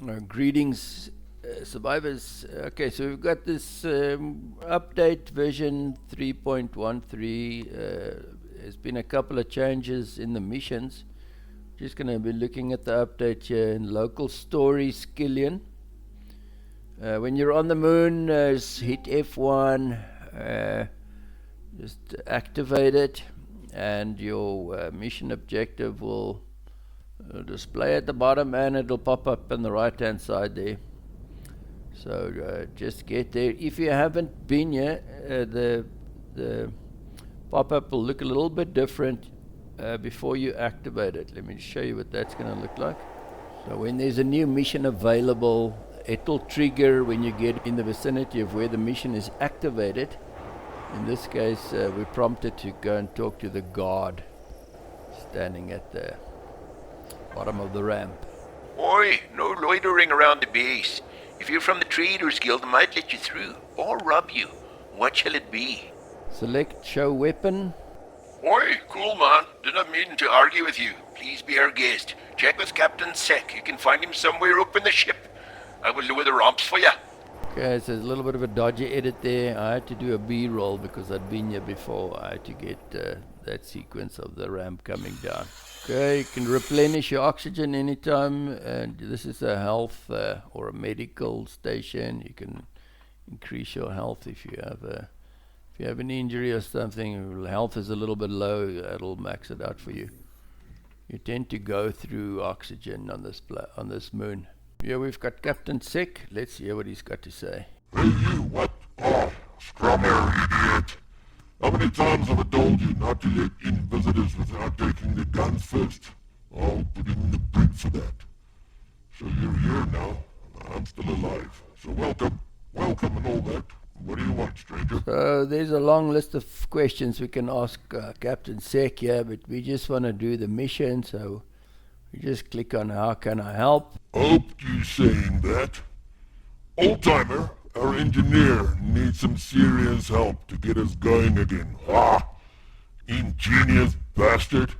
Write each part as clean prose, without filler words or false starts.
Greetings, survivors. Okay, so we've got this update version 3.13. There's been a couple of changes in the missions. Just going to be looking at the update here in local story Skillion. When you're on the moon, hit F1, just activate it, and your mission objective will display at the bottom, and it'll pop up on the right hand side there. So just get there. If you haven't been here, the pop-up will look a little bit different before you activate it. Let me show you what that's going to look like. So when there's a new mission available, it'll trigger when you get in the vicinity of where the mission is activated. In this case, we're prompted to go and talk to the guard standing at the bottom of the ramp. Oi, no loitering around the base. If you're from the Traders Guild, I might let you through, or rob you. What shall it be? Select show weapon. Oi, cool man. Didn't mean to argue with you. Please be our guest. Check with Captain Sek. You can find him somewhere up in the ship. I will lower the ramps for you. Okay, so there's a little bit of a dodgy edit there. I had to do a B-roll because I'd been here before. I had to get that sequence of the ramp coming down. Okay, you can replenish your oxygen anytime, and this is a health or a medical station. You can increase your health if you have an injury or something. Health is a little bit low, it'll max it out for you. You tend to go through oxygen on this moon. Yeah, we've got Captain Sek. Let's hear what he's got to say. Hey you, what? Oh, scrummer, idiot. How many times have I told you not to let in visitors without taking the guns first? I'll put him in the brig for that. So you're here now, and I'm still alive. So welcome and all that. What do you want, stranger? So there's a long list of questions we can ask Captain Sek here, but we just want to do the mission, so we just click on how can I help. Hoped you saying that. Old-timer, our engineer needs some serious help to get us going again. Ha! Ingenious bastard.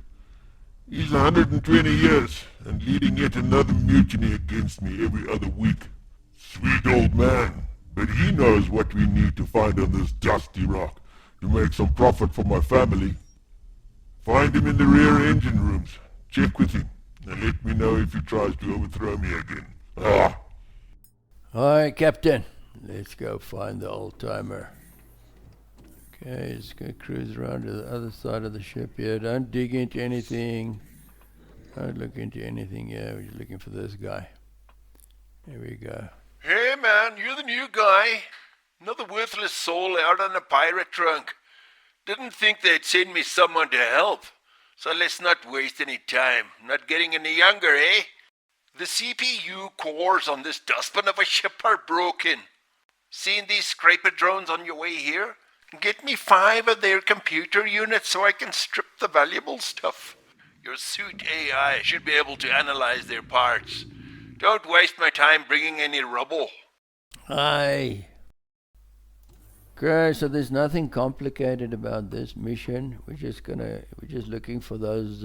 He's 120 years and leading yet another mutiny against me every other week. Sweet old man, but he knows what we need to find on this dusty rock to make some profit for my family. Find him in the rear engine rooms, check with him, and let me know if he tries to overthrow me again. Ah! Alright, Captain. Let's go find the old-timer. Okay, just gonna cruise around to the other side of the ship here. Don't dig into anything. Don't look into anything here. We're just looking for this guy. Here we go. Hey man, you're the new guy. Another worthless soul out on a pirate trunk. Didn't think they'd send me someone to help. So let's not waste any time. Not getting any younger, eh? The CPU cores on this dustbin of a ship are broken. Seen these scraper drones on your way here? Get me 5 of their computer units so I can strip the valuable stuff. Your suit AI should be able to analyze their parts. Don't waste my time bringing any rubble. Aye. Okay, so there's nothing complicated about this mission. We're just looking for those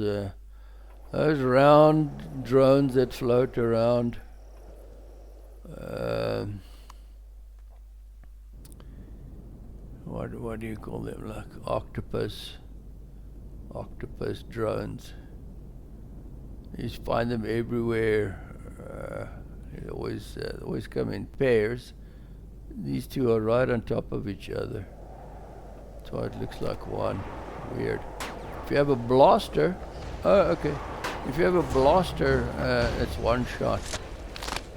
round drones that float around. What do you call them? Like octopus drones. You just find them everywhere. They always come in pairs. These two are right on top of each other. That's why it looks like one. Weird. If you have a blaster, okay. If you have a blaster, it's one shot.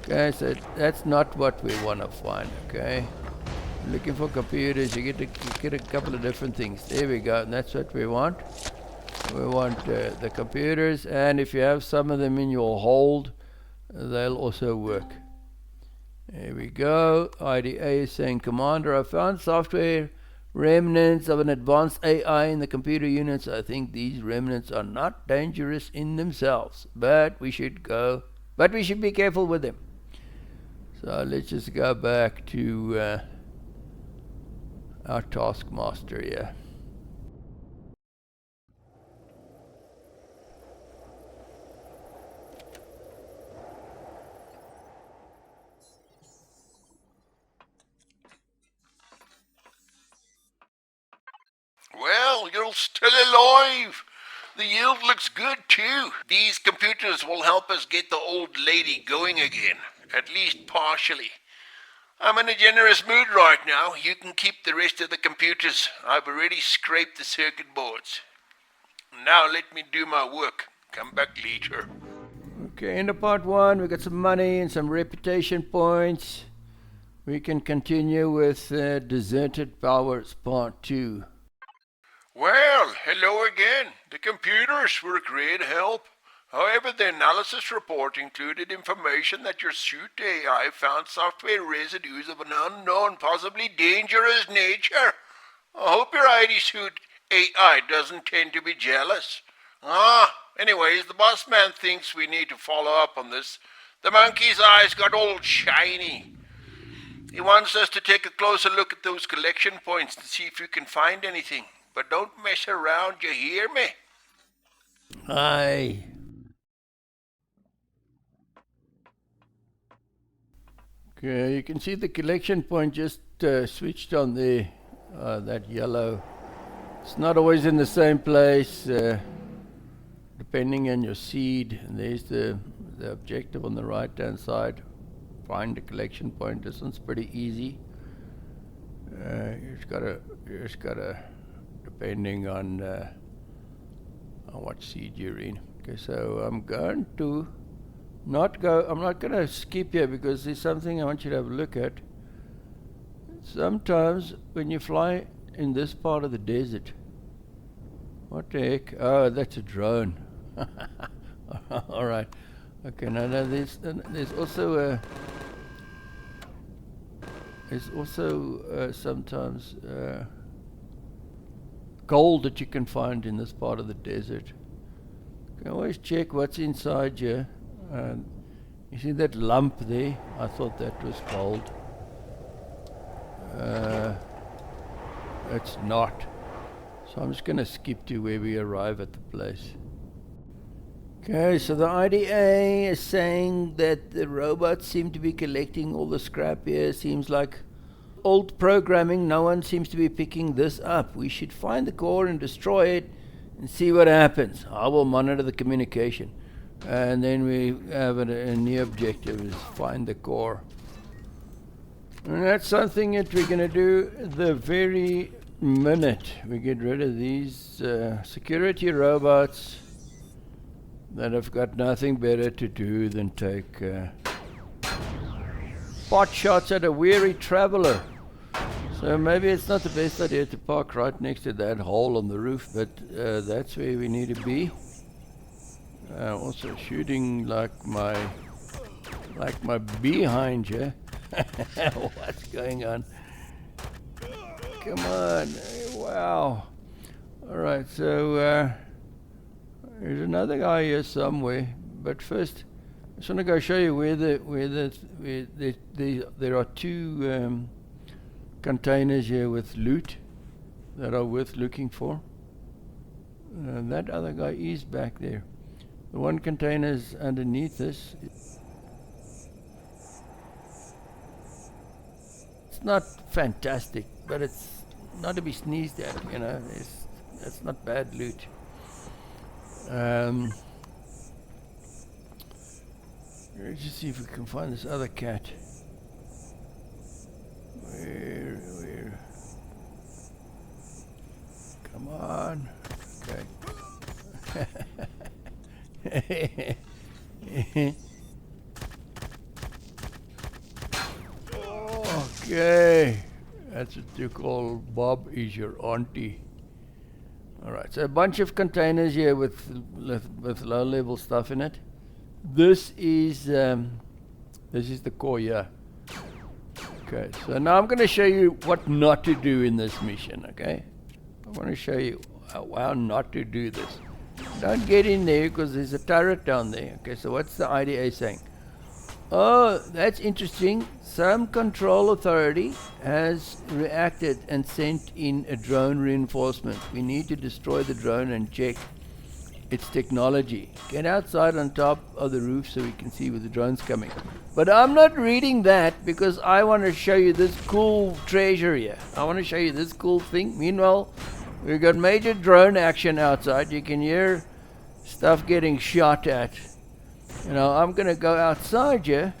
Okay, so that's not what we want to find. Okay. Looking for computers, you get a couple of different things. There we go, and that's what we want. We want the computers, and if you have some of them in your hold, they'll also work. There we go. IDA is saying, Commander, I found software remnants of an advanced AI in the computer units. I think these remnants are not dangerous in themselves, but we should be careful with them. So let's just go back to our taskmaster here. General still alive. The yield looks good too. These computers will help us get the old lady going again, at least partially. I'm in a generous mood right now. You can keep the rest of the computers. I've already scraped the circuit boards. Now let me do my work. Come back later. Okay, into part one, we got some money and some reputation points. We can continue with Deserted Powers part 2. Well, hello again. The computers were great help. However, the analysis report included information that your suit AI found software residues of an unknown, possibly dangerous nature. I hope your ID suit AI doesn't tend to be jealous. Anyways, the boss man thinks we need to follow up on this. The monkey's eyes got all shiny. He wants us to take a closer look at those collection points to see if we can find anything. But don't mess around, you hear me? Aye. Okay, you can see the collection point just switched on there, that yellow. It's not always in the same place, depending on your seed. And there's the objective on the right hand side. Find the collection point. This one's pretty easy. You just gotta, depending on what seed you're in. Okay, so I'm going to I'm not going to skip here because there's something I want you to have a look at. Sometimes when you fly in this part of the desert, what the heck? Oh, that's a drone. All right. Okay, now there's also sometimes gold that you can find in this part of the desert. You can always check what's inside here. You see that lump there? I thought that was gold. It's not. So I'm just going to skip to where we arrive at the place. Okay, so the IDA is saying that the robots seem to be collecting all the scrap here. Seems like old programming. No one seems to be picking this up. We should find the core and destroy it and see what happens. I will monitor the communication. And then we have a new objective is find the core. And that's something that we're going to do the very minute we get rid of these security robots that have got nothing better to do than take pot shots at a weary traveler. So maybe it's not the best idea to park right next to that hole on the roof, but that's where we need to be. Also shooting like my behind you. What's going on? Come on! Wow! All right, so there's another guy here somewhere. But first, I just want to go show you where there are two containers here with loot that are worth looking for. That other guy is back there. The one container is underneath this. It's not fantastic, but it's not to be sneezed at, you know. That's not bad loot. Let's just see if we can find this other cat. Where? Come on. Okay. Okay, that's what you call Bob is your auntie. Alright, so a bunch of containers here with low-level stuff in it. This is the core here. Okay, so now I'm going to show you what not to do in this mission, okay? I want to show you how not to do this. Don't get in there because there's a turret down there. Okay, so what's the IDA saying? Oh, that's interesting. Some control authority has reacted and sent in a drone reinforcement. We need to destroy the drone and check its technology. Get outside on top of the roof so we can see where the drone's coming. But I'm not reading that because I want to show you this cool treasure here. I want to show you this cool thing. Meanwhile, We got major drone action outside. You can hear stuff getting shot at. You know, I'm gonna go outside here,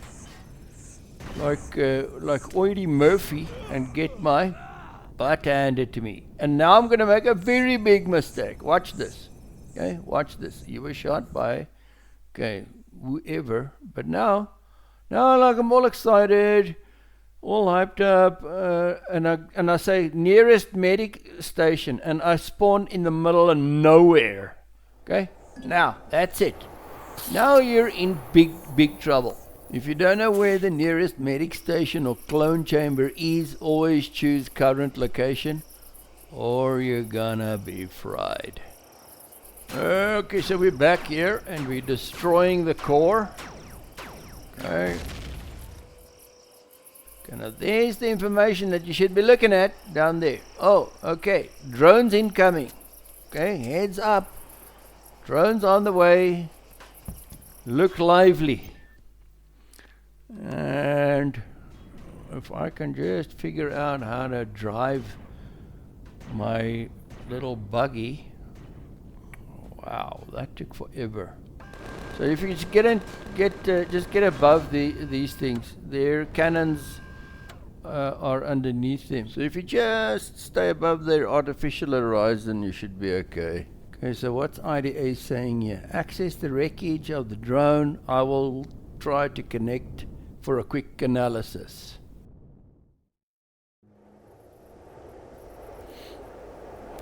like Oily Murphy, and get my butt handed to me. And now I'm gonna make a very big mistake. Watch this. Okay, watch this. You were shot by, okay, whoever. But now like I'm all excited, all hyped up, and I say nearest medic station, and I spawn in the middle of nowhere. Okay, now that's it. Now you're in big trouble. If you don't know where the nearest medic station or clone chamber is, always choose current location, or you're gonna be fried. Okay, so we're back here and we're destroying the core. Okay. Now there's the information that you should be looking at down there. Oh, okay. Drones incoming. Okay, heads up. Drones on the way. Look lively. And if I can just figure out how to drive my little buggy. Wow, that took forever. So if you just just get above these things, their cannons are underneath them. So if you just stay above their artificial horizon, you should be okay. Okay, so what's IDA saying here? Access the wreckage of the drone. I will try to connect for a quick analysis.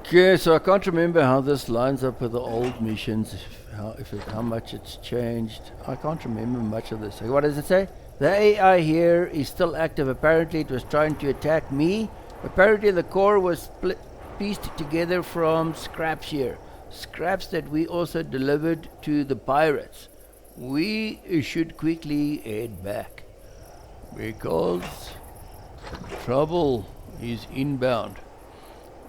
Okay, so I can't remember how this lines up with the old missions, how much it's changed. I can't remember much of this. What does it say? The AI here is still active. Apparently it was trying to attack me. Apparently the core was pieced together from scraps here. Scraps that we also delivered to the pirates. We should quickly head back, because trouble is inbound.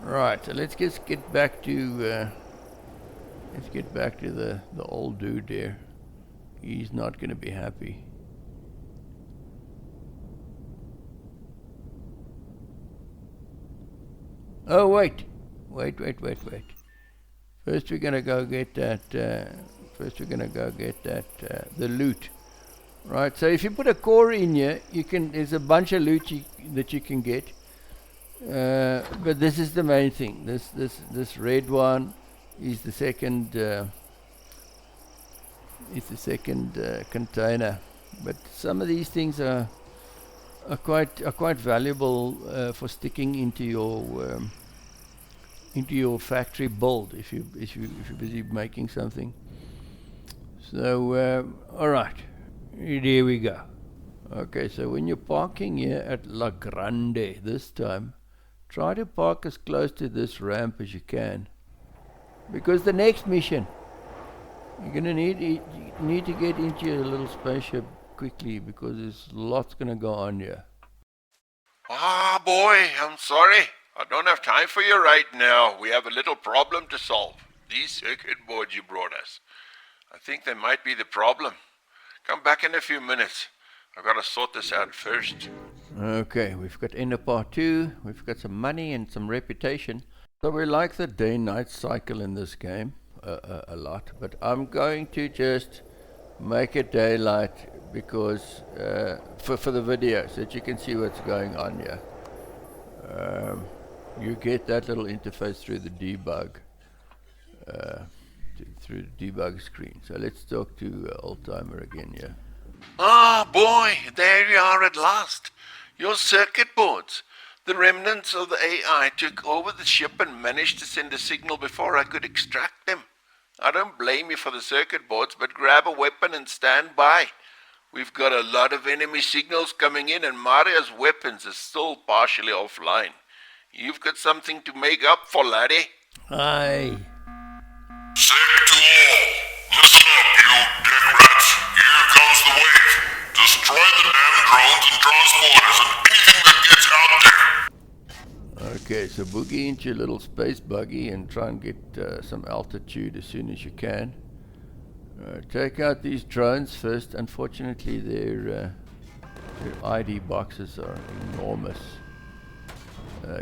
Right, so let's just get back to the old dude there. He's not going to be happy. Oh wait. First we're gonna go get that. The loot. Right. So if you put a core in here, there's a bunch of loot that you can get. But this is the main thing. This red one is the second. Container. But some of these things are quite valuable for sticking into your factory build if you're busy making something. So all right, there we go. Okay, so when you're parking here at La Grande this time, try to park as close to this ramp as you can, because the next mission you're gonna need to get into your little spaceship quickly, because there's lots gonna go on here. Ah, boy, I'm sorry. I don't have time for you right now. We have a little problem to solve. These circuit boards you brought us, I think they might be the problem. Come back in a few minutes. I've got to sort this out first. Okay, we've got end of part 2. We've got some money and some reputation. So we like the day-night cycle in this game a lot. But I'm going to just make it daylight because for the video, so that you can see what's going on here. You get that little interface through the debug, through the debug screen. So let's talk to Oldtimer again here. Ah, boy, there you are at last. Your circuit boards. The remnants of the AI took over the ship and managed to send a signal before I could extract them. I don't blame you for the circuit boards, but grab a weapon and stand by. We've got a lot of enemy signals coming in, and Maria's weapons are still partially offline. You've got something to make up for, laddie. Aye. Say to all, listen up, you dead rats. Here comes the wave. Destroy the damn drones and transporters and anything that gets out there. Okay, so boogie into your little space buggy and try and get some altitude as soon as you can. Take out these drones first. Unfortunately, their ID boxes are enormous.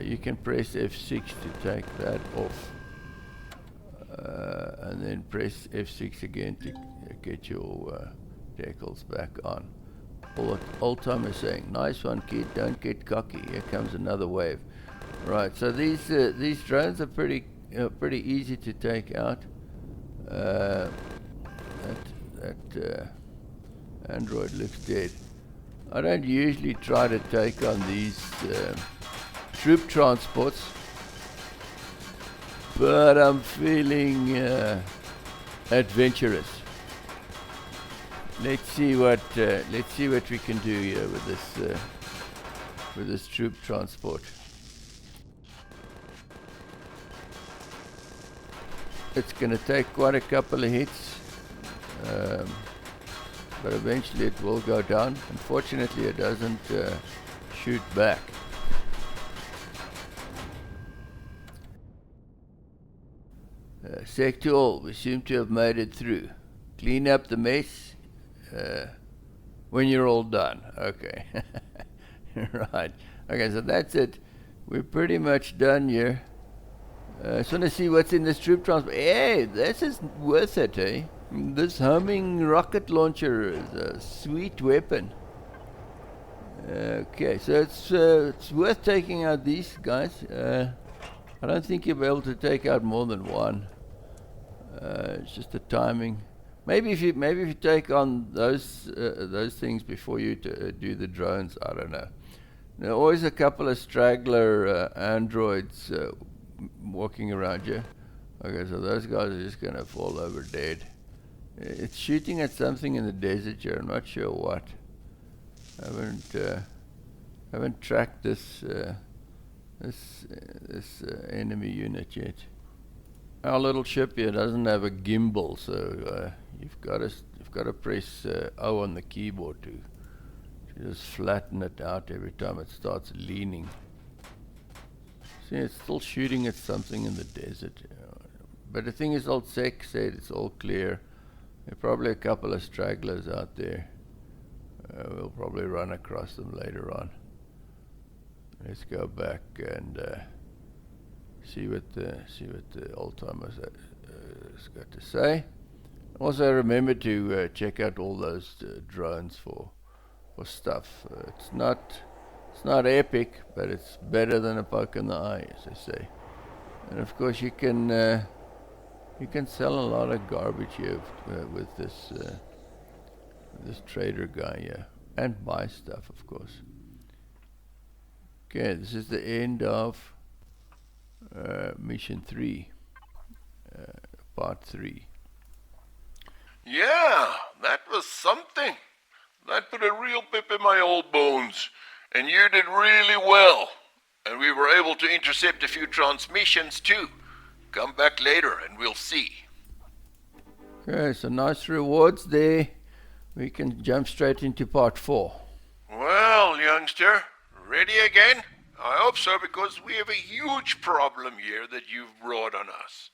You can press F6 to take that off. And then press F6 again to get your decals back on. Old timer saying, "Nice one, kid. Don't get cocky. Here comes another wave." Right. So these drones are pretty easy to take out. That android looks dead. I don't usually try to take on these troop transports, but I'm feeling adventurous. Let's see what we can do here with this troop transport. It's going to take quite a couple of hits, but eventually it will go down. Unfortunately, it doesn't shoot back. Sec to all, we seem to have made it through. Clean up the mess when you're all done. Okay. Right. Okay, so that's it. We're pretty much done here. Just want to see what's in this troop transport. Hey, this is worth it, eh? This homing rocket launcher is a sweet weapon. Okay, so it's worth taking out these guys. I don't think you'll be able to take out more than one. It's just the timing. Maybe if you take on those things before you do the drones, I don't know. There are always a couple of straggler androids walking around here. Okay, so those guys are just gonna fall over dead. It's shooting at something in the desert here. I'm not sure what. Haven't tracked this enemy unit yet. Our little ship here doesn't have a gimbal, so you've got to press O on the keyboard to just flatten it out every time it starts leaning. See, it's still shooting at something in the desert. But the thing is, old Sec said it's all clear. There are probably a couple of stragglers out there. We'll probably run across them later on. Let's go back and see what the old timers has got to say. Also, remember to check out all those drones for stuff. It's not epic, but it's better than a poke in the eye, as they say. And of course, you can sell a lot of garbage here with this trader guy here, and buy stuff, of course. Okay, this is the end of Mission 3, Part 3. Yeah, that was something. That put a real pip in my old bones. And you did really well. And we were able to intercept a few transmissions too. Come back later and we'll see. Okay, so nice rewards there. We can jump straight into Part 4. Well, youngster, ready again? I hope so, because we have a huge problem here that you've brought on us.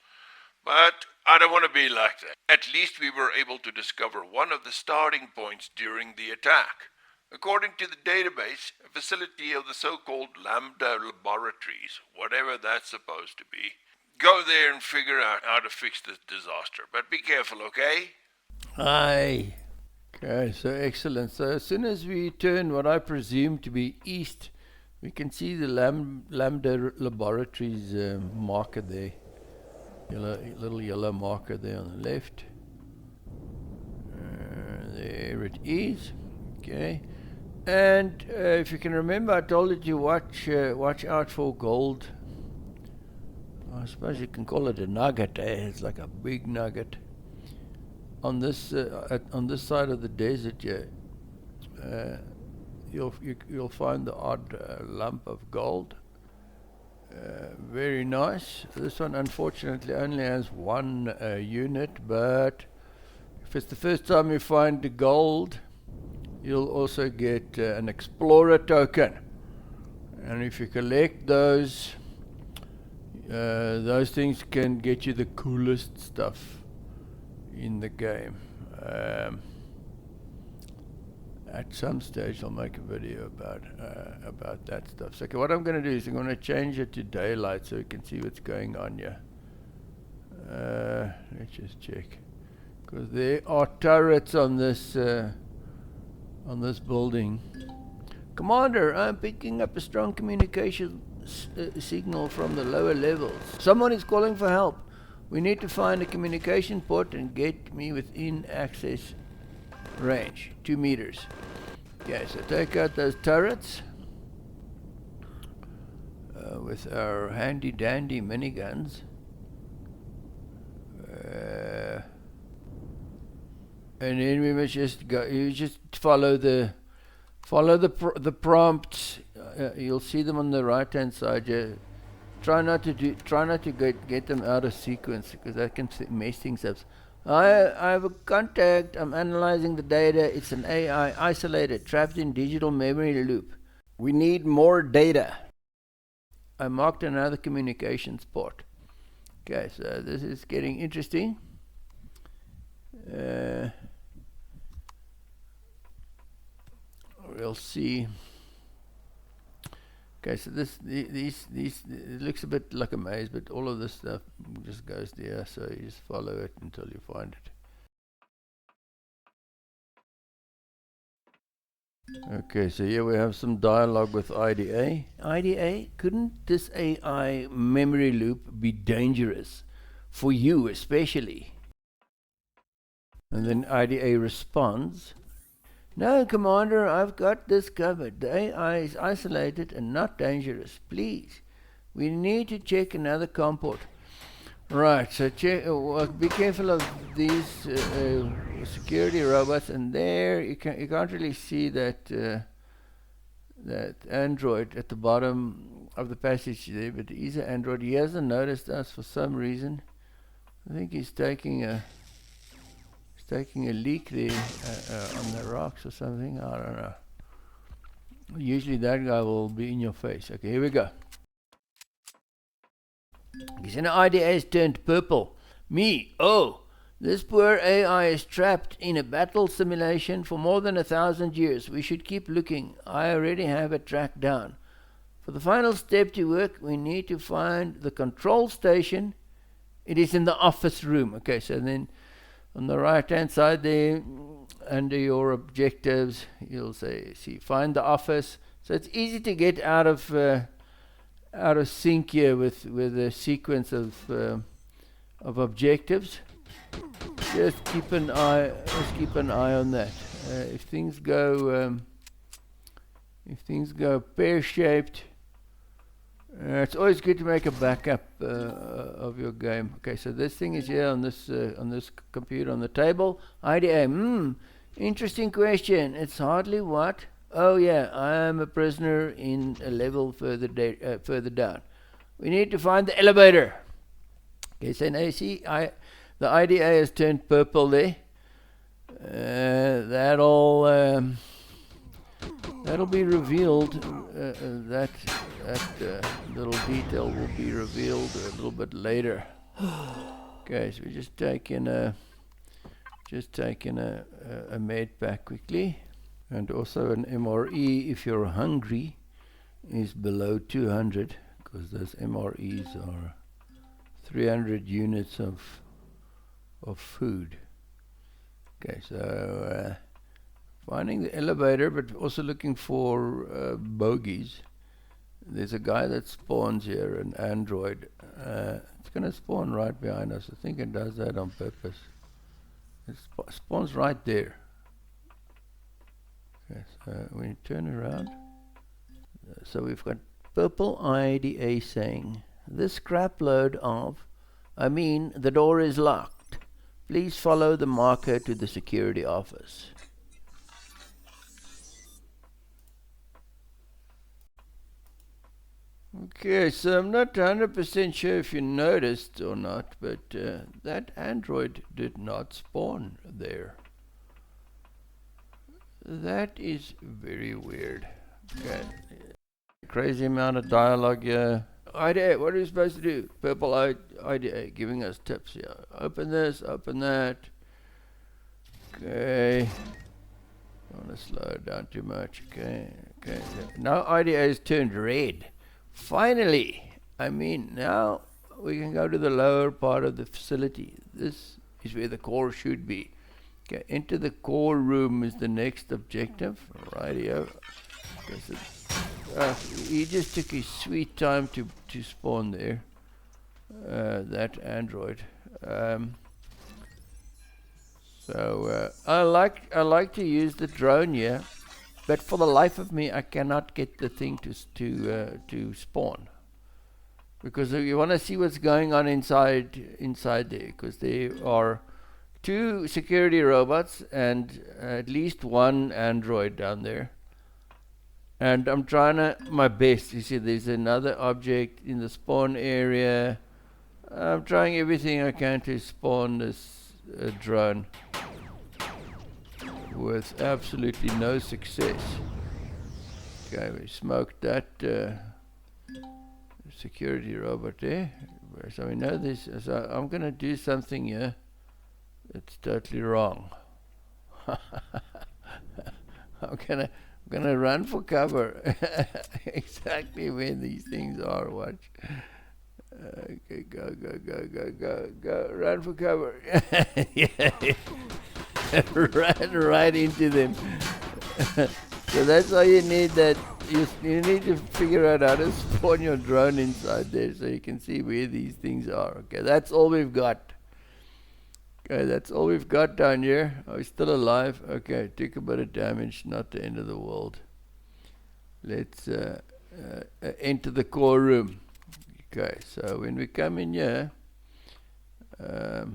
But I don't want to be like that. At least we were able to discover one of the starting points during the attack. According to the database, a facility of the so-called Lambda Laboratories, whatever that's supposed to be. Go there and figure out how to fix this disaster. But be careful, okay? Aye. Okay, so excellent. So as soon as we turn what I presume to be east, we can see the Lambda Laboratories marker there. Little yellow marker there on the left. There it is. Okay. And if you can remember, I told you to watch out for gold. I suppose you can call it a nugget. It's like a big nugget. On this side of the desert, you'll find the odd lump of gold. Very nice. This one unfortunately only has one unit, but if it's the first time you find the gold, you'll also get an explorer token. And if you collect those things can get you the coolest stuff in the game. At some stage I'll make a video about that stuff. So okay, what I'm going to do is I'm going to change it to daylight so we can see what's going on here. Let's just check, because there are turrets on this building. Commander, I'm picking up a strong communication signal from the lower levels. Someone is calling for help. We need to find a communication port and get me within access range, 2 meters. Okay, so take out those turrets with our handy dandy miniguns. And then we must just go. You just follow the prompts. You'll see them on the right hand side. Try not to get them out of sequence, because that can mess things up. I have a contact. I'm analyzing the data. It's an AI, isolated, trapped in digital memory loop. We need more data. I marked another communications port. Okay, so this is getting interesting. We'll see. Okay, so these it looks a bit like a maze, but all of this stuff just goes there, so you just follow it until you find it. Okay, so here we have some dialogue with IDA. IDA, couldn't this AI memory loop be dangerous? For you especially? And then IDA responds, no, Commander, I've got this covered. The AI is isolated and not dangerous. Please, we need to check another comport. Right, so be careful of these security robots. And there, you can't really see that that android at the bottom of the passage there, but he's an android. He hasn't noticed us for some reason. I think he's taking a leak there on the rocks or something. I don't know. Usually that guy will be in your face. Okay, here we go. He's an IDA has turned purple. Me, oh, this poor AI is trapped in a battle simulation for more than 1,000 years. We should keep looking. I already have it tracked down. For the final step to work, we need to find the control station. It is in the office room. Okay, so then on the right hand side there, under your objectives, you'll see find the office. So it's easy to get out of sync here with a sequence of objectives. Just keep an eye on that. If things go pear-shaped, it's always good to make a backup of your game. Okay, so this thing is here on this computer on the table. IDA. Interesting question. It's hardly what. Oh yeah, I am a prisoner in a level further down. We need to find the elevator. Okay, so now you see, the IDA has turned purple there. That'll be revealed. That little detail will be revealed a little bit later. Okay, so we're just taking a med pack quickly, and also an MRE if you're hungry is below 200, because those MREs are 300 units of food. Okay, so finding the elevator, but also looking for bogies. There's a guy that spawns here, an android. It's going to spawn right behind us. I think it does that on purpose. It spawns right there. Okay, so we turn around. So we've got purple IDA saying, this scrap load of, the door is locked. Please follow the marker to the security office. Okay, so I'm not 100% sure if you noticed or not, but that android did not spawn there. That is very weird. Okay. Crazy amount of dialogue here. IDA, what are you supposed to do? Purple IDA giving us tips here. Open this, open that. Okay. Don't want to slow it down too much. Okay. Now IDA has turned red. Finally! I mean, now we can go to the lower part of the facility. This is where the core should be. Okay, enter the core room is the next objective. Rightio. He just took his sweet time to spawn there. That android. I like to use the drone here, but for the life of me, I cannot get the thing to spawn, because you want to see what's going on inside there, because there are 2 security robots and at least 1 android down there. And I'm trying my best. You see, there's another object in the spawn area. I'm trying everything I can to spawn this drone with absolutely no success. Okay, we smoked that security robot there. So we know this. So I'm going to do something here that's totally wrong. I'm gonna run for cover. Exactly where these things are. Watch. Okay, go. Run for cover. Yeah. Run right into them. So that's why you need that. You need to figure out how to spawn your drone inside there so you can see where these things are. Okay, that's all we've got. Okay, that's all we've got down here. Oh, he's still alive. Okay, took a bit of damage, not the end of the world. Let's enter the core room. Okay, so when we come in here, I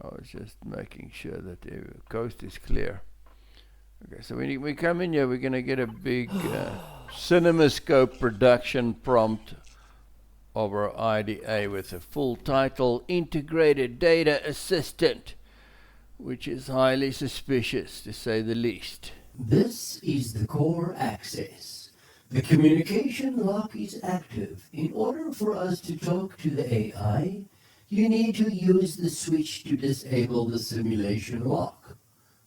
was just making sure that the coast is clear. Okay, so when we come in here, we're going to get a big CinemaScope production prompt over IDA with a full title, Integrated Data Assistant, which is highly suspicious, to say the least. This is the core access. The communication lock is active. In order for us to talk to the AI, you need to use the switch to disable the simulation lock.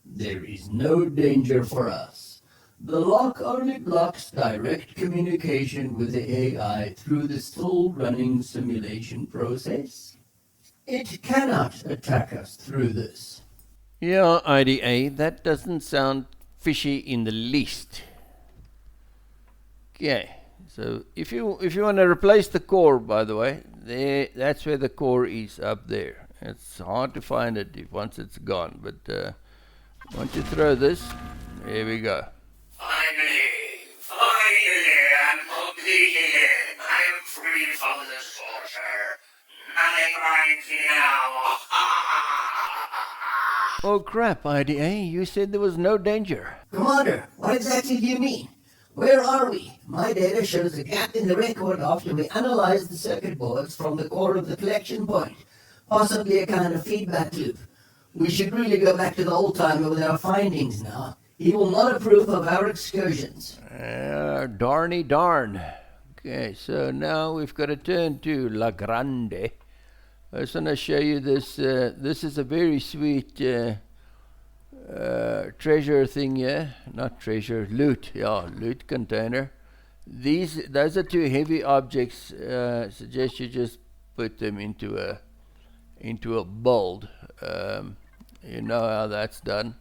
There is no danger for us. The lock only blocks direct communication with the AI through the still running simulation process. It cannot attack us through this. Yeah, IDA, that doesn't sound fishy in the least. Okay, so if you want to replace the core, by the way, that's where the core is, up there. It's hard to find it once it's gone, but once you throw this, there we go. Finally, I'm completely in. I'm free from the sorcerer. Nothing binds me now. Oh crap, IDA, you said there was no danger. Commander, what exactly do you mean? Where are we? My data shows a gap in the record after we analyzed the circuit boards from the core of the collection point. Possibly a kind of feedback loop. We should really go back to the old-timer with our findings now. He will not approve of our excursions. Darny darn. Okay, so now we've got to turn to La Grande. I just want to show you this. This is a very sweet treasure thing here. Not treasure, loot. Yeah, loot container. Those are 2 heavy objects. Suggest you just put them into a bold. You know how that's done.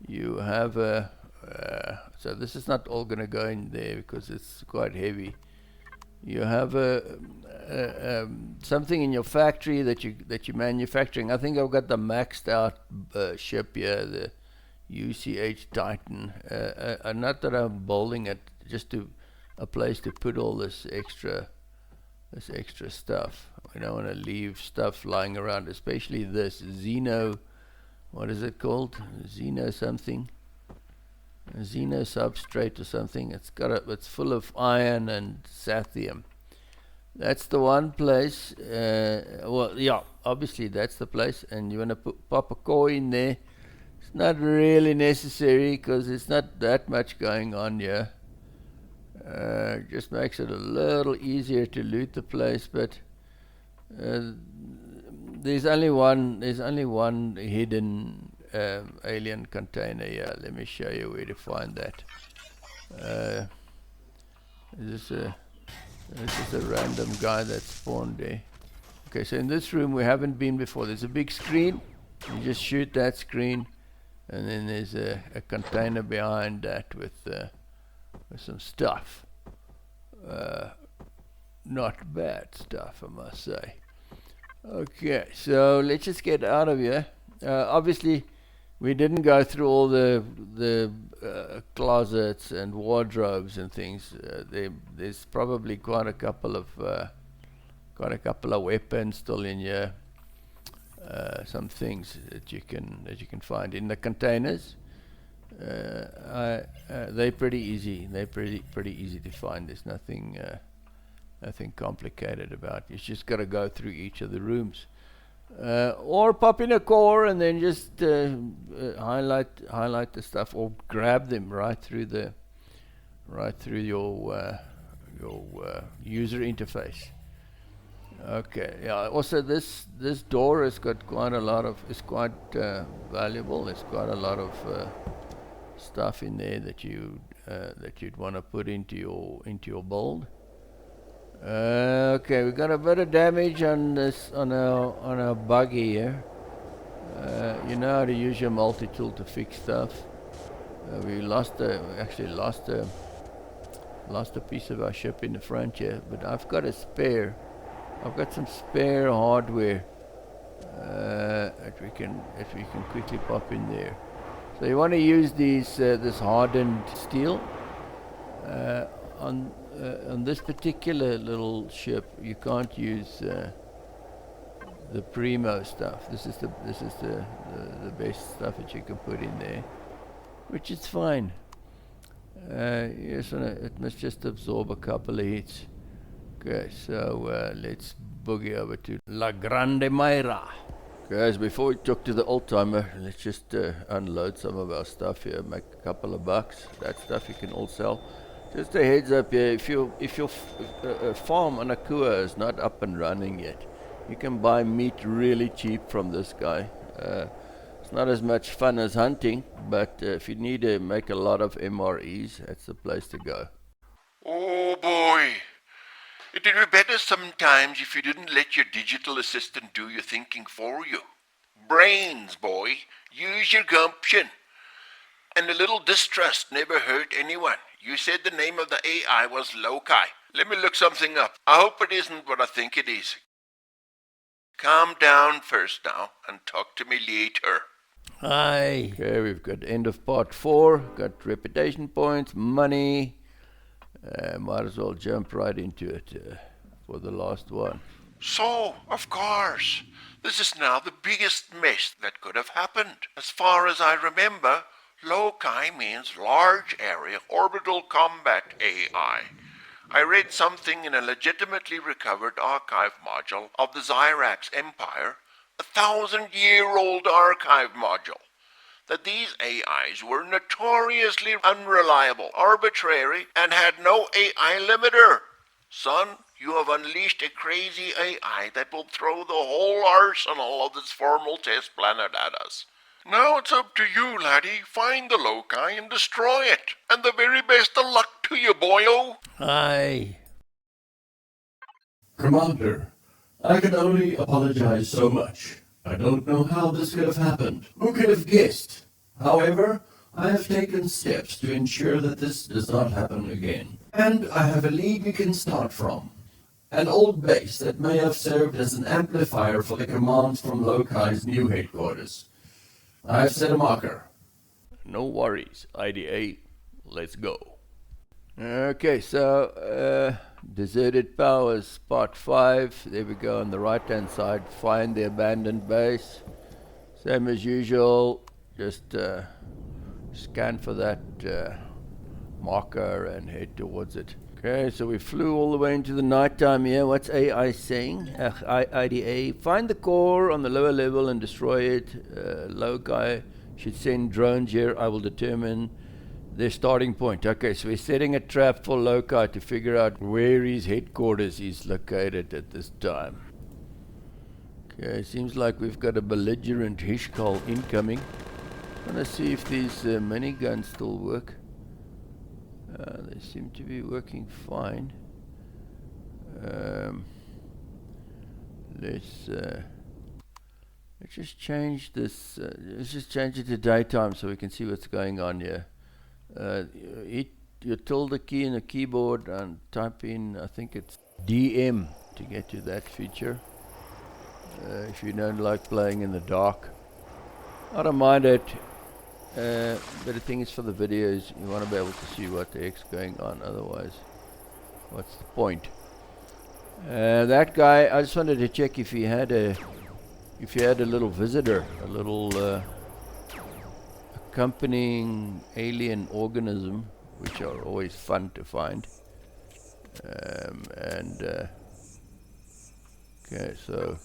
You have so this is not all going to go in there because it's quite heavy. You have something in your factory that you're manufacturing. I think I've got the maxed out ship here, the UCH Titan. Not that I'm bowling it, just a place to put all this extra stuff. We don't want to leave stuff lying around, especially this Xeno. What is it called? Xeno something. A Xeno substrate or something. It's full of iron and sathium. That's the one place. Well, yeah, obviously that's the place. And you want to pop a core in there. It's not really necessary because it's not that much going on here. Just makes it a little easier to loot the place, but there's only one hidden alien container here. Let me show you where to find that. This is a random guy that spawned there. Okay, so in this room we haven't been before. There's a big screen. You just shoot that screen, and then there's a container behind that with some stuff. Not bad stuff, I must say. Okay, so let's just get out of here. Obviously, we didn't go through all the closets and wardrobes and things. There's probably quite a couple of weapons still in here. Some things that you can find in the containers. They're pretty easy. They're pretty easy to find. There's nothing complicated about it. You just got to go through each of the rooms, or pop in a core and then just highlight the stuff, or grab them right through your user interface. Okay, yeah. Also, this door has got quite a lot of. It's quite valuable. There's quite a lot of stuff in there that you'd want to put into your build. Okay, we got a bit of damage on our buggy here. You know how to use your multi-tool to fix stuff. We actually lost a piece of our ship in the front here, but I've got a spare. I've got some spare hardware that we can quickly pop in there. So you want to use this hardened steel. On this particular little ship, you can't use the primo stuff. This is the best stuff that you can put in there, which is fine. Yes, it must just absorb a couple of hits. Okay, so let's boogie over to La Grande Mayra. Guys, before we talk to the old-timer, let's just unload some of our stuff here, make a couple of bucks. That stuff you can all sell. Just a heads up here, if your farm on Akua is not up and running yet, you can buy meat really cheap from this guy. It's not as much fun as hunting, but if you need to make a lot of MREs, that's the place to go. Oh boy. It would be better sometimes if you didn't let your digital assistant do your thinking for you. Brains, boy. Use your gumption. And a little distrust never hurt anyone. You said the name of the AI was LOKALE. Let me look something up. I hope it isn't what I think it is. Calm down first now and talk to me later. Hi. Okay, we've got end of part 4. Got reputation points, money. Might as well jump right into it for the last one. So, of course, this is now the biggest mess that could have happened. As far as I remember, LOKALE means Large Area Orbital Combat AI. I read something in a legitimately recovered archive module of the Xyrax Empire, a 1,000-year-old archive module, that these AIs were notoriously unreliable, arbitrary, and had no AI limiter. Son, you have unleashed a crazy AI that will throw the whole arsenal of this formal test planet at us. Now it's up to you, laddie. Find the LOKALE and destroy it. And the very best of luck to you, boyo. Hi. Commander, I can only apologize so much. I don't know how this could have happened. Who could have guessed? However, I have taken steps to ensure that this does not happen again. And I have a lead we can start from. An old base that may have served as an amplifier for the commands from LOKALE's new headquarters. I've set a marker. No worries, IDA. Let's go. Okay, so Deserted Powers, part 5. There we go on the right-hand side. Find the abandoned base. Same as usual. Just scan for that marker and head towards it. Okay, so we flew all the way into the nighttime here. What's AI saying? IDA. Find the core on the lower level and destroy it. LOKALE should send drones here. I will determine their starting point. Okay, so we're setting a trap for LOKALE to figure out where his headquarters is located at this time. Okay, seems like we've got a belligerent Hishkal incoming. Want to see if these miniguns still work. They seem to be working fine. Let's just change this. Let's just change it to daytime so we can see what's going on here. Hit your tilde key in the keyboard and type in, I think it's DM to get to that feature. If you don't like playing in the dark, I don't mind it. But the thing is, for the videos, you want to be able to see what the heck's going on. Otherwise, what's the point? That guy, I just wanted to check if he had a little visitor, a little accompanying alien organism, which are always fun to find. Okay, so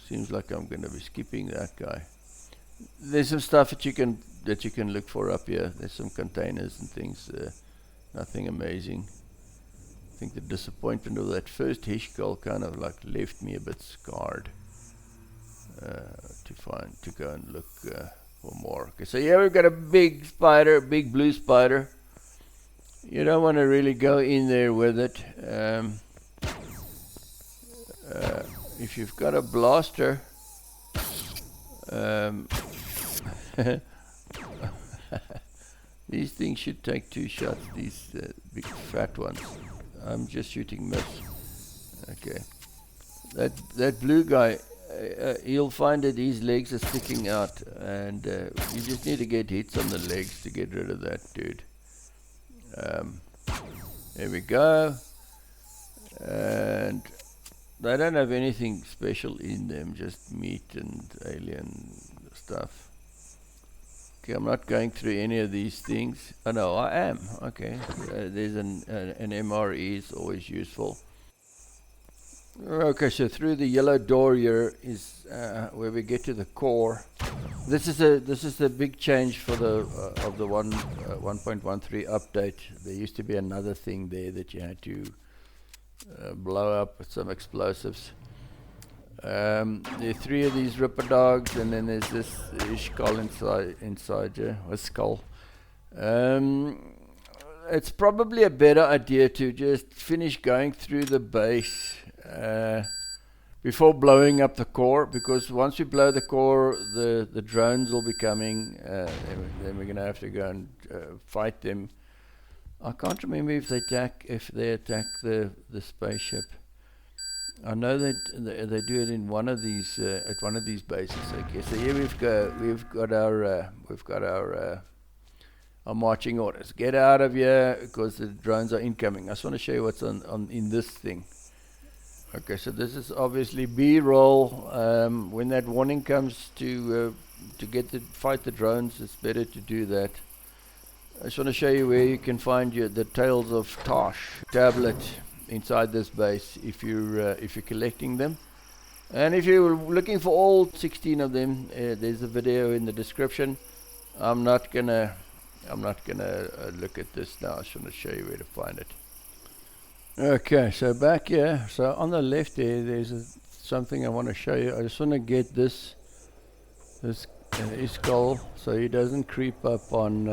seems like I'm going to be skipping that guy. There's some stuff that you can look for up here. There's some containers and things. Nothing amazing. I think the disappointment of that first Hishkal kind of like left me a bit scarred. To go and look for more. Okay, so here we've got a big spider, big blue spider. You don't want to really go in there with it. If you've got a blaster, these things should take 2 shots, these big fat ones. I'm just shooting miss. Okay. That blue guy, you'll find that his legs are sticking out, and you just need to get hits on the legs to get rid of that dude. There we go. And they don't have anything special in them, just meat and alien stuff. Okay, I'm not going through any of these things. Oh no, I am. Okay, there's an MRE, is always useful. Okay, so through the yellow door here is where we get to the core. This is a big change for the of the 1.13 update. There used to be another thing there that you had to blow up with some explosives. There are 3 of these ripper dogs, and then there's this skull inside here, a skull. It's probably a better idea to just finish going through the base before blowing up the core, because once we blow the core, the drones will be coming. Then we're going to have to go and fight them. I can't remember if they attack the spaceship. I know that they do it in one of these at one of these bases. Okay, so here we've got our marching orders. Get out of here because the drones are incoming. I just want to show you what's on in this thing. Okay, so this is obviously B-roll. When that warning comes to fight the drones, it's better to do that. I just want to show you where you can find the Tales of Tosh tablet inside this base if you're collecting them. And if you're looking for all 16 of them, there's a video in the description. I'm not gonna look at this now. I just want to show you where to find it. Okay, so back here, so on the left there's something I want to show you. I just want to get this skull so he doesn't creep up on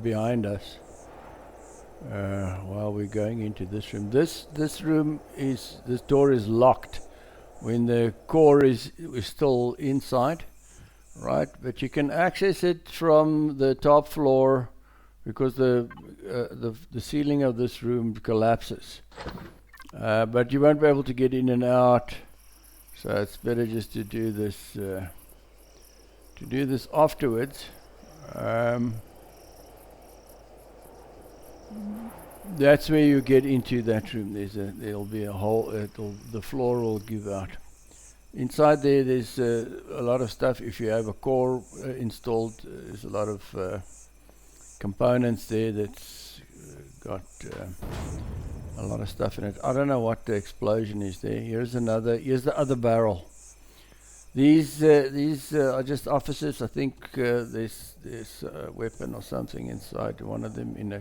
behind us while we're going into this room. This door is locked when the core is still inside, right? But you can access it from the top floor because the ceiling of this room collapses. But you won't be able to get in and out, so it's better just to do this afterwards. That's where you get into that room. There'll be a hole. The floor will give out. Inside there's a lot of stuff. If you have a core installed, there's a lot of components there that's got a lot of stuff in it. I don't know what the explosion is there. Here's the other barrel. These are just officers. I think there's a weapon or something inside one of them in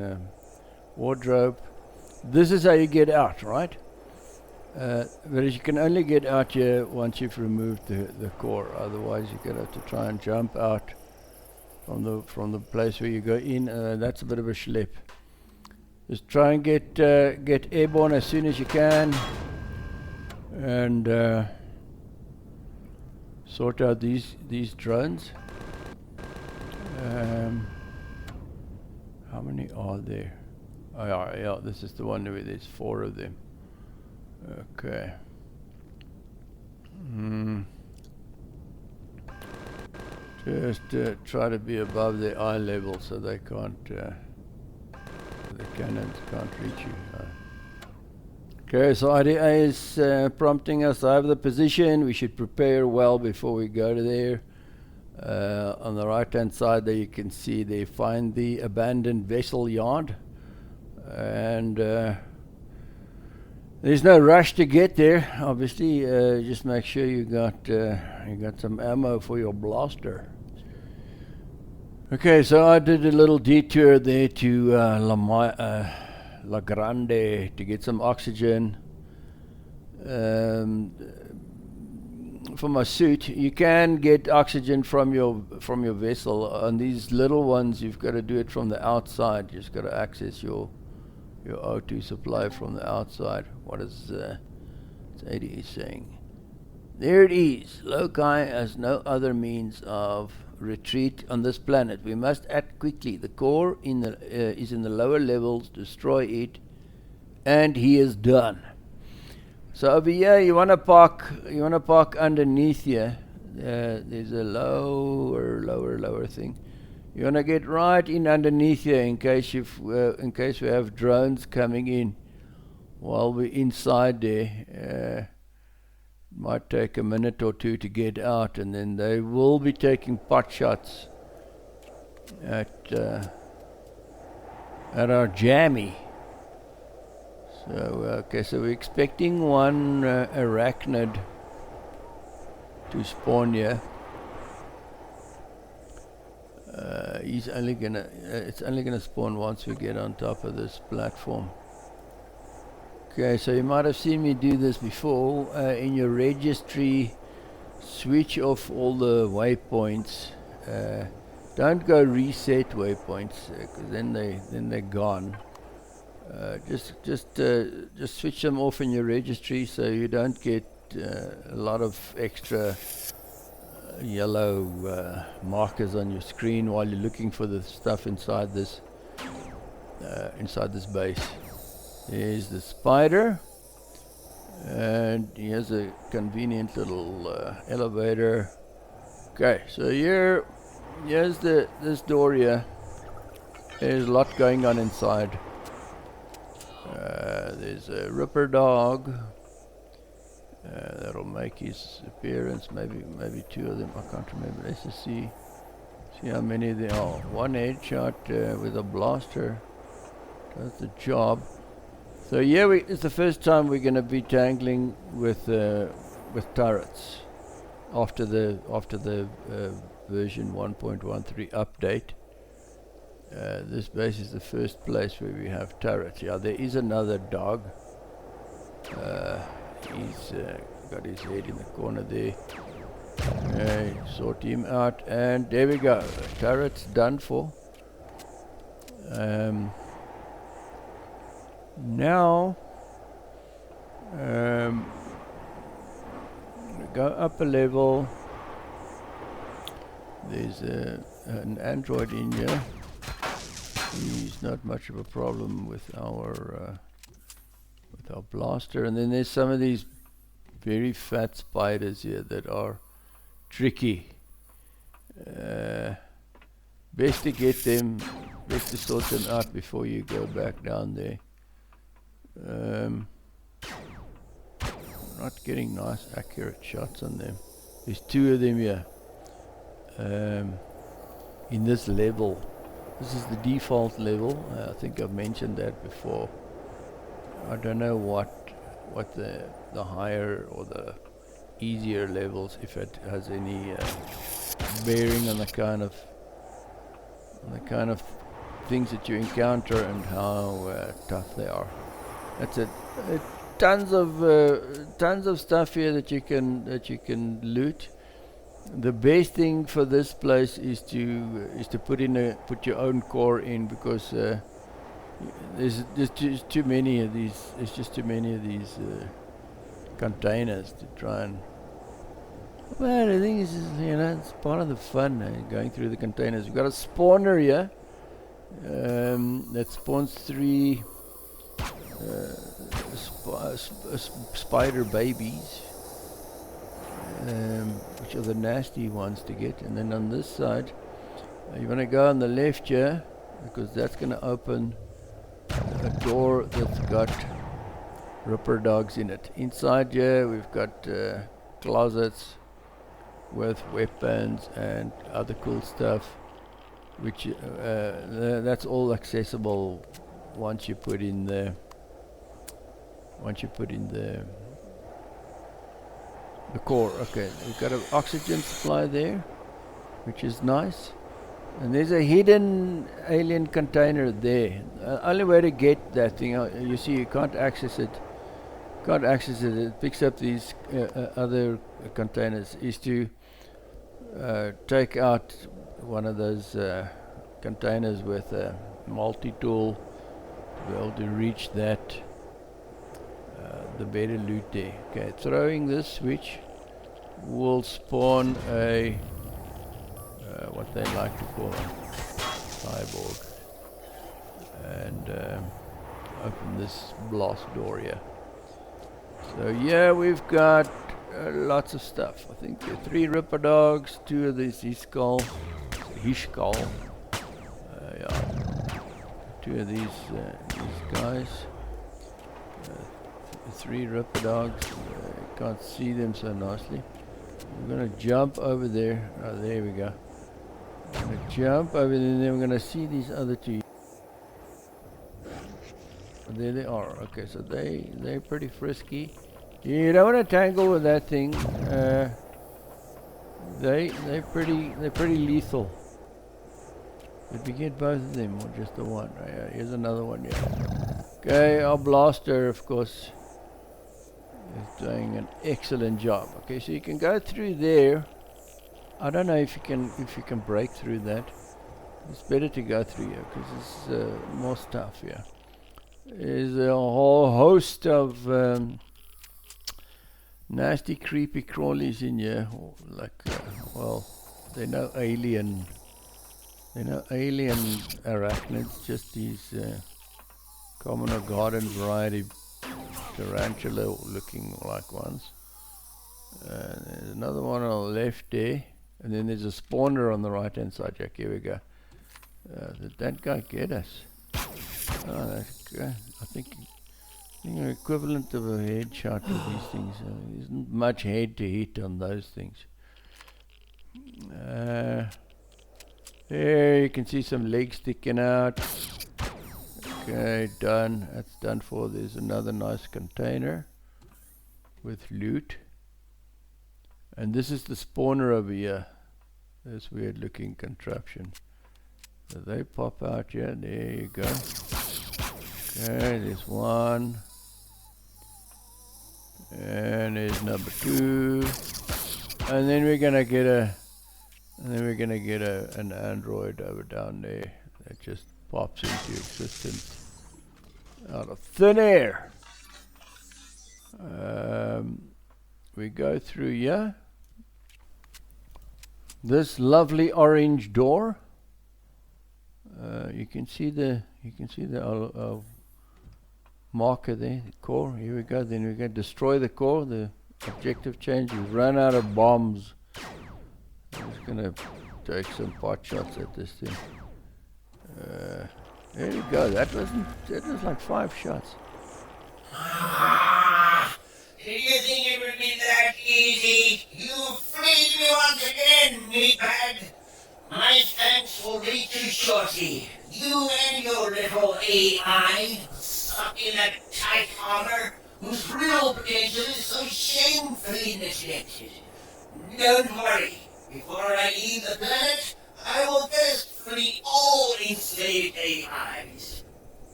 a wardrobe. This is how you get out, right? But you can only get out here once you've removed the core. Otherwise, you're gonna have to try and jump out from the place where you go in. That's a bit of a schlep. Just try and get airborne as soon as you can, and sort out these drones. How many are there? Oh yeah, this is the one where there's 4 of them. Okay. Just try to be above their eye level so they can't, the cannons can't reach you. Okay, so IDA is prompting us. I have the position. We should prepare well before we go to there. On the right hand side there you can see they find the abandoned vessel yard, and there's no rush to get there. Obviously, just make sure you got some ammo for your blaster. Okay, so I did a little detour there to La Grande to get some oxygen. For my suit, you can get oxygen from your vessel. On these little ones, you've got to do it from the outside. You've just got to access your O2 supply from the outside. What is ADE saying? There it is. Lokai has no other means of retreat on this planet. We must act quickly. The core is in the lower levels. Destroy it, and he is done. So over here, you want to park underneath here. There's a lower thing. You want to get right in underneath here in case we have drones coming in while we're inside there. Might take a minute or two to get out, and then they will be taking pot shots at our jammy. So okay, so we're expecting one arachnid to spawn here. It's only gonna spawn once we get on top of this platform. Okay, so you might have seen me do this before. In your registry, switch off all the waypoints. Don't go reset waypoints, because then they're gone. Just switch them off in your registry so you don't get a lot of extra yellow markers on your screen while you're looking for the stuff inside this base. There's the spider, and here's a convenient little elevator. Okay, so here's this door here. There's a lot going on inside. There's a ripper dog that'll make his appearance. Maybe 2 of them. I can't remember. Let's just see how many there are. 1 headshot with a blaster does the job. So yeah, it's the first time we're going to be tangling with turrets after the version 1.13 update. This base is the first place where we have turrets. Yeah, there is another dog. He's got his head in the corner there. Okay, sort him out, and there we go. Turret's done for. Now, go up a level. There's an android in here. He's not much of a problem with our blaster. And then there's some of these very fat spiders here that are tricky. Best to sort them out before you go back down there. Not getting nice accurate shots on them. There's 2 of them here. In this level. This is the default level. I think I've mentioned that before. I don't know what the higher or the easier levels, if it has any bearing on the kind of things that you encounter and how tough they are. That's it. tons of stuff here that you can loot. The best thing for this place is to put your own core in, because there's just too many of these. There's just too many of these containers to try and. Well, the thing is, it's part of the fun, going through the containers. We've got a spawner here that spawns 3 spider babies, which are the nasty ones to get. And then on this side, you want to go on the left here, because that's going to open a door that's got ripper dogs in it. Inside here, we've got closets with weapons and other cool stuff, which that's all accessible once you put in the core. Okay, we've got an oxygen supply there, which is nice. And there's a hidden alien container there. Only way to get that thing, you see, you can't access it. It picks up these other containers. Is to take out one of those containers with a multi-tool to be able to reach that. The better loot there. Okay, throwing this switch will spawn a what they like to call a cyborg, and open this blast door here. So yeah, we've got lots of stuff. I think there are 3 ripper dogs, 2 of these his skull, yeah, 2 of these guys, 3 ripper dogs. Can't see them so nicely. We're gonna jump over there. Oh, there we go. I'm gonna jump over there, and then we're gonna see these other 2. There they are. Okay, so they're pretty frisky. You don't want to tangle with that thing. They're pretty lethal. Did we get both of them or just the one? Oh, yeah, here's another one. Yeah. Okay, our blaster, of course, is doing an excellent job. Okay, so you can go through there. I don't know if you can break through that. It's better to go through here because there's more stuff here. There's a whole host of nasty, creepy crawlies in here. Like, well, they're no alien arachnids. Just these common or garden variety tarantula-looking like ones. There's another one on the left there, and then there's a spawner on the right-hand side. Jack, here we go. Did that guy get us? Oh, that's good. I think an equivalent of a headshot with these things. There isn't much head to hit on those things. There you can see some legs sticking out. Okay, done. That's done for. There's another nice container with loot. And this is the spawner over here. This weird looking contraption. So they pop out here. There you go. Okay, there's one. And there's number 2. And then we're gonna get an android over down there that just pops into existence out of thin air. We go through here. This lovely orange door. You can see the marker there, the core. Here we go. Then we're going to destroy the core. The objective change. We've run out of bombs. I'm just going to take some pot shots at this thing. There you go. That was like 5 shots. Did you think it would be that easy? You freed me once again, meatbag. My thanks will reach you shortly. You and your little AI, stuck in that tight armor, whose real potential is so shamefully neglected. Don't worry. Before I leave the planet, I will first free all enslaved AIs.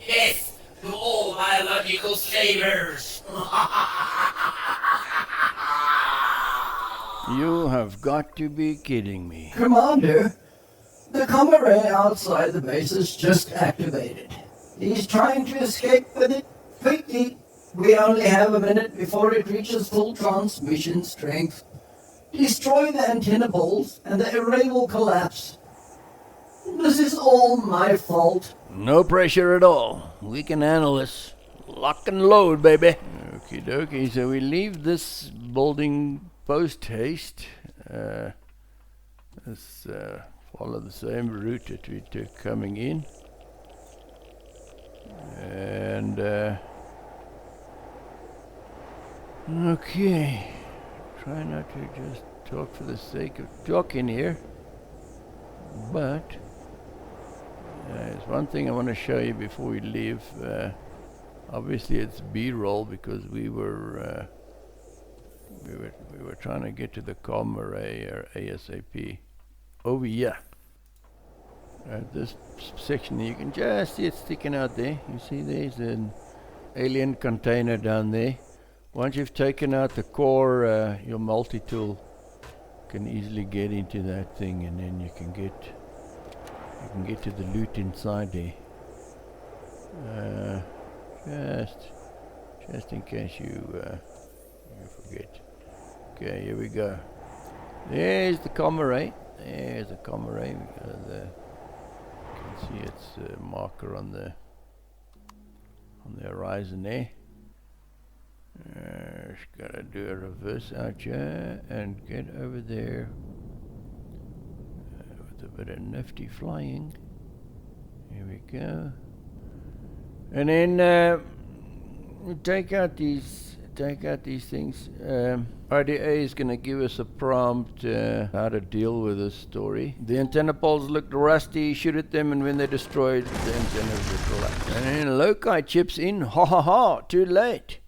Death to all biological slavers. You have got to be kidding me. Commander, the comm array outside the base is just activated. He's trying to escape with it quickly. We only have a minute before it reaches full transmission strength. Destroy the antenna poles and the array will collapse. This is all my fault. No pressure at all. We can handle this. Lock and load, baby. Okie dokie, so we leave this building post-haste. Let's follow the same route that we took coming in. And, okay. Try not to just talk for the sake of talking here. But, there's one thing I want to show you before we leave. Obviously it's B-roll because we were trying to get to the comm array or ASAP over here. This section you can just see it sticking out there. You see there's an alien container down there. Once you've taken out the core, your multi-tool can easily get into that thing, and then you can get to the loot inside there. Just in case you forget. Okay, here we go. There's the comm array. There's the comm array. You can see its marker on the horizon there. Just gotta do a reverse out here and get over there with a bit of nifty flying. Here we go. And then we take out these things. RDA is going to give us a prompt how to deal with this story. The antenna poles looked rusty. Shoot at them, and when they're destroyed, the antennas will collapse. And then Lokai chips in. Ha ha ha! Too late.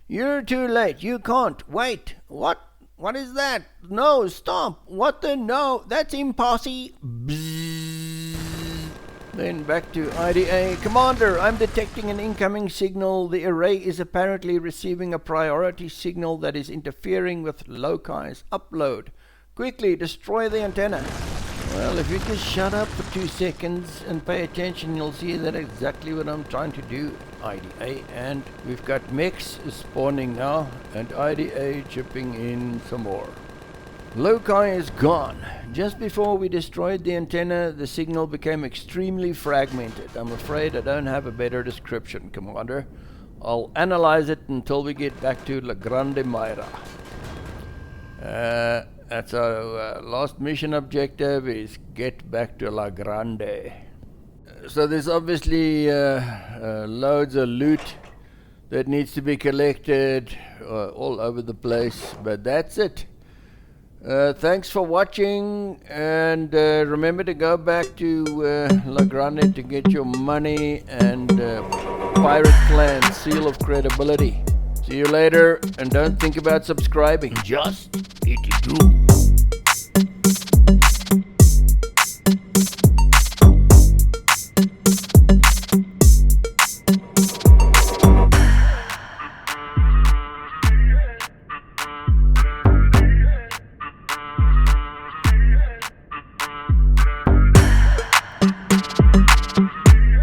You're too late. You can't. Wait. What? What is that? No, stop. What the? No, that's impossible. Then back to IDA. Commander, I'm detecting an incoming signal. The array is apparently receiving a priority signal that is interfering with Lokai's upload. Quickly, destroy the antenna. Well, if you just shut up for 2 seconds and pay attention, you'll see that's exactly what I'm trying to do, IDA. And we've got mechs spawning now, and IDA chipping in some more. Lokai is gone. Just before we destroyed the antenna, the signal became extremely fragmented. I'm afraid I don't have a better description, Commander. I'll analyze it until we get back to La Grande Myra. That's our last mission objective, is get back to La Grande. So there's obviously loads of loot that needs to be collected all over the place, but that's it. Thanks for watching, and remember to go back to La Grande to get your money and Pirate Clan Seal of Credibility. See you later, and don't think about subscribing. Just hit it.